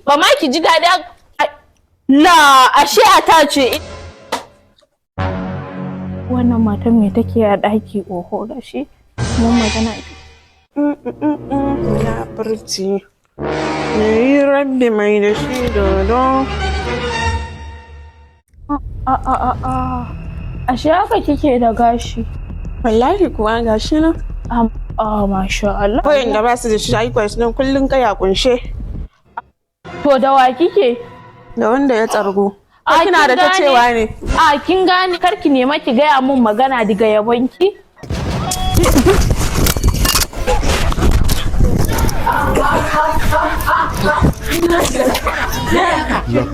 ba ma ki ji daɗi. La ashe a ta ce. Wannan matan me take a ɗaki oho da shi? Mun magana ya furci. Yayi rabbi mai da shi dodo. Ashe haka kike da gashi? Wallahi kuwa gashi nan. Masha Allah. Koyin da ba su da shi ayi kwais nan kullun kaya kunshe. To da wa kike? Da wanda ya tsargo. Kina da ta cewa ne. Kin gane karki nema ki gaya mun magana daga yabonki.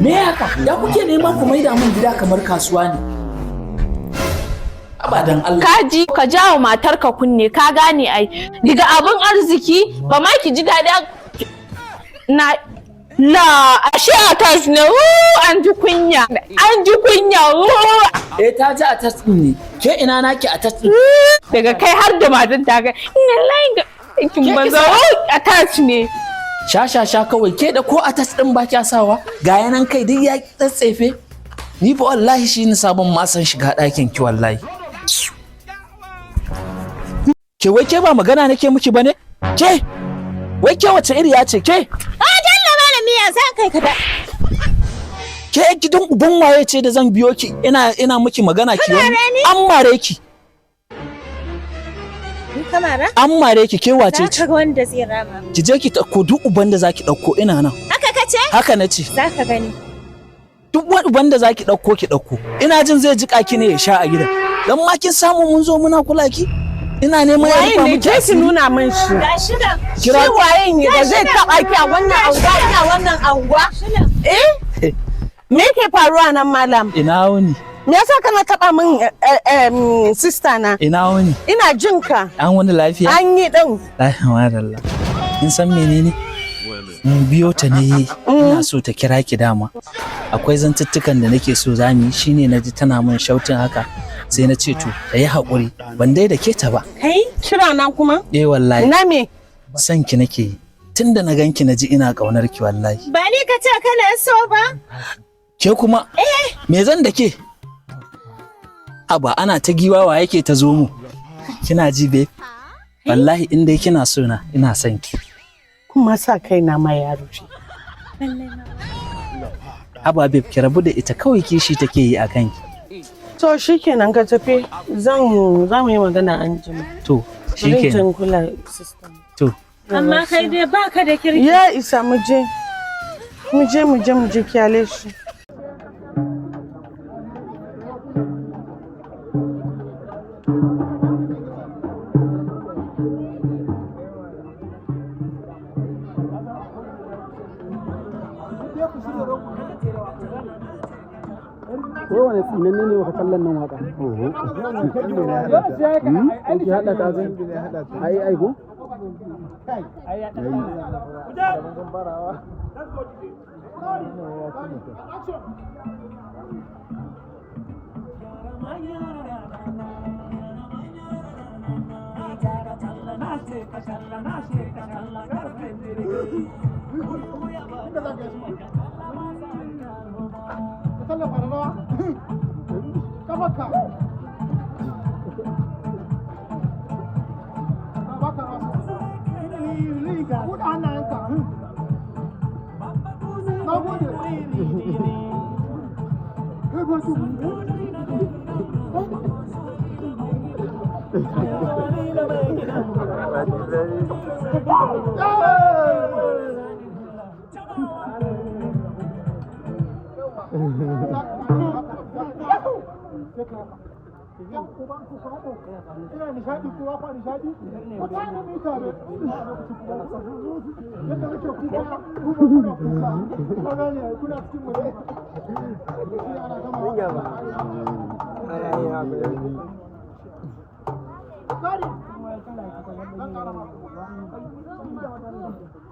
Me haka? Ya kuke neman ku maida mun gida kamar kasuwa ne? Abadan Allah. Kaji ka jawo matarka kunne ka gane ai. Daga abun arziki ba ma ki ji daɗi na la ashe a tas ne an ji kunya. Ta ji a tas ne. Ke ina naki a tas? Daga kai har da matan ta ga ina layin kin banza a tas ne. Sha kawai ke da ko a tas din ba kya sawa ga yanan kai duk ya tsatsefe. Ni fa wallahi shi ni sabon ma san shiga ɗakin ki wallahi. Ke wai ke ba magana nake miki bane? Ke wai ke wace iriya ce ke? Jalla malami ya sa kai ka da. Ke gidan uban waye ce da zan biyo ki ina miki magana ki wani an mare ki. Kamara? An mare ki ke wace ce? Zaka ga wanda zai rama. Ki je ki dauko duk uban da zaki dauko ina nan. Haka kace? Haka nace. Zaka gani. Duk wani uban da zaki dauko ki dauko. Ina jin zai jika ki ne ya sha a gidan. Dan ma kin samu mun zo muna kula ki? Ina neman ya rufa miki. Waye ne ki nuna min shi? Gashi nan. Shi waye ne da zai taba ki a wannan anguwa? Me ke faruwa nan malam? Ina wuni. Me yasa kana taba min sister na? Ina wuni. Ina jin ka. An wani lafiya? An yi din. Alhamdulillah. Kin san menene? Mun biyo ta ne ina so ta kira ki dama. Akwai zantuttukan da nake so zamu yi shine naji tana min shautin haka. Sai na ce to da yi haƙuri ban dai da ke ta ba. Kai kira na kuma? Wallahi. Na me? San ki nake yi. Tunda na ganki naji ina kaunar ki wallahi. Ba ni ka ce kana so ba? Ke kuma? Me zan da ke? Aba ana ta giwawa yake ta zo mu. Kina ji babe? Wallahi in dai kina so na ina son ki. Kuma sa kaina ma ya rushe. Aba babe ki rabu da ita kawai kishi take yi a kanki. To shikenan ka tafi za mu yi magana an jima. To shikenan. Kula system. To. Amma kai dai baka da kirki. Ya isa mu je kyale shi. kowane tsinanne ne waka kallon nan waka ki hada ta zai ai ai go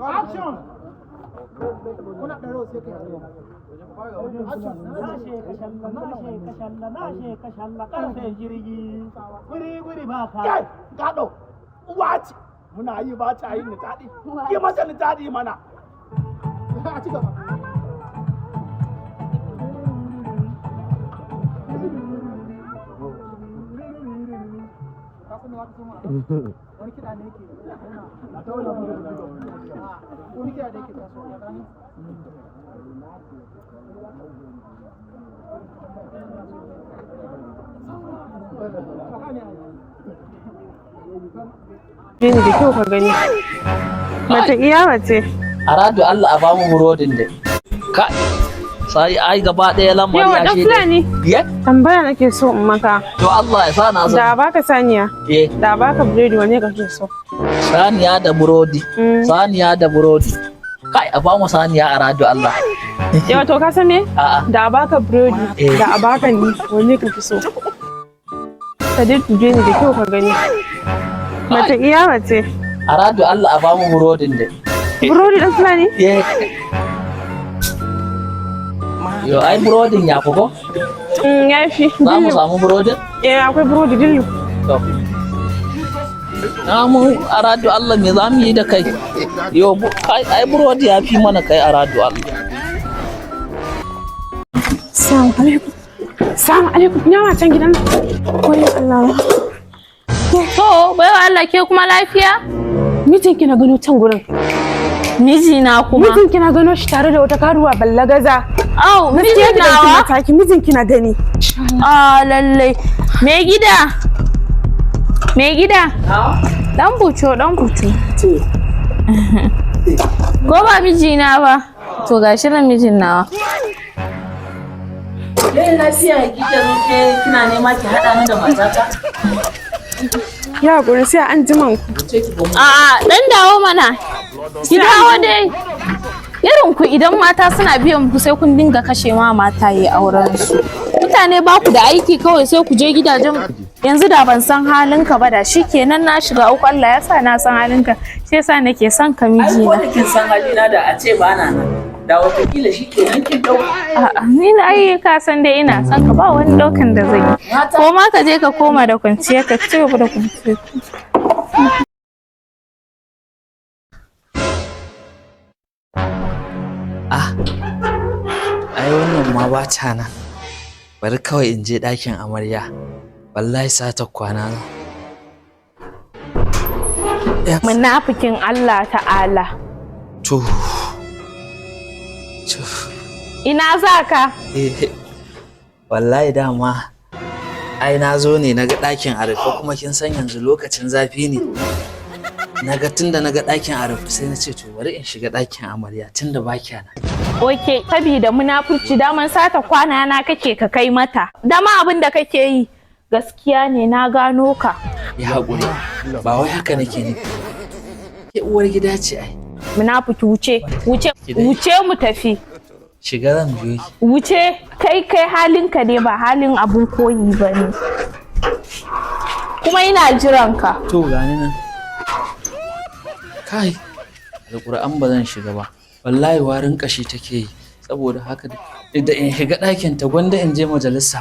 Action! Kuna ɗaro sai ka yi Gado, uwa ce, muna yi ba ta yi nitaɗi, yi mata nitaɗi mana. a ci gaba. Wani kiɗa ne yake wani kiɗa da yake tasowa Gini da kyau ka gani. Mace iya mace. Aradu Allah a bamu burodin da. Ka sai ai gaba ɗaya lambar Yawa ya dan shi. Fulani. Ye? Tambaya nake so in maka. To Allah ya sa na zo. Da baka saniya. Eh, Da baka biredi wanne kake so? saniya da burodi. Saniya da burodi. Kai a bamu saniya Aradu Allah. Yawa to ka san me? A'a. Da baka biredi, Eh. da baka ni wanne kake so? Ka duduje ni da kyau ka gani. Mace iya mace. Aradu Allah a bamu burodin da. Burodi dan Fulani? Ye. Yo ai burodin ya ko? Ya fi. Za mu samu burodin? Akwai burodi dillu. To. Na mu Aradu Allah me za mu yi da kai? Yo kai ai burodi ya fi mana kai Aradu Allah. Assalamu alaikum. Assalamu alaikum. Ina ma can gidan. Koyi Allah. To, baiwa Allah ke kuma lafiya? Mijinki na gano can gurin. Mijina kuma. Mijinki na gano shi tare da wata karuwa ballagaza. Au, Gaskiya gidan ki mijinawa? mataki mijinki na gani. Ah, lallai. Me gida? Me gida? Dan buco, dan buco. Ko ba mijina ba? To gashi nan mijin nawa. Dai lafiya kike zo ke kina nema ki hada ni da matata? Ya guri sai an jiman ku. A'a, dan dawo mana. Ki dawo dai. Irin ku idan mata suna biyan ku sai kun dinga kashe ma mata yi auren su. Mutane ba ku da aiki kawai sai ku je gidajen yanzu da ban san halinka ba da shikenan na shiga uku Allah ya sa na san halinka. Shi yasa nake son ka Ai ko mijina. da kin san halina da a ce ba na nan. Da watakila shi kenan kin dauka. A'a, ni na ai ka san dai ina son ka ba wani daukan da zai yi. Ko ma ka je ka koma da kwanciya ka ci gaba da kwanciya. Ai wannan ma ba ta nan. Bari kawai in je ɗakin amarya. Wallahi sata kwana na. Munafikin Allah ta'ala. To. Ina za ka? Wallahi dama ai na zo ne naga ɗakin a rufe kuma kin san yanzu lokacin zafi ne. Naga tunda naga ɗakin a rufe sai na ce to bari in shiga ɗakin amarya tunda ba kya nan. Oke, sabida munafurci daman sata kwana na kake ka kai mata. Dama abin da kake yi gaskiya ne na gano ka. Ya haƙuri ba wai haka nake ne. Ke uwar gida ce ai. Munafiki wuce mu tafi. Shiga zan biyo ki. Wuce kai halinka ne ba halin abun koyi ba ne. Kuma ina jiran ka. To gani nan. Kai, alƙur'an ba zan shiga ba. Wallahi warin ƙashi take yi. Saboda haka da in shiga ɗakin ta gwanda in je majalisa.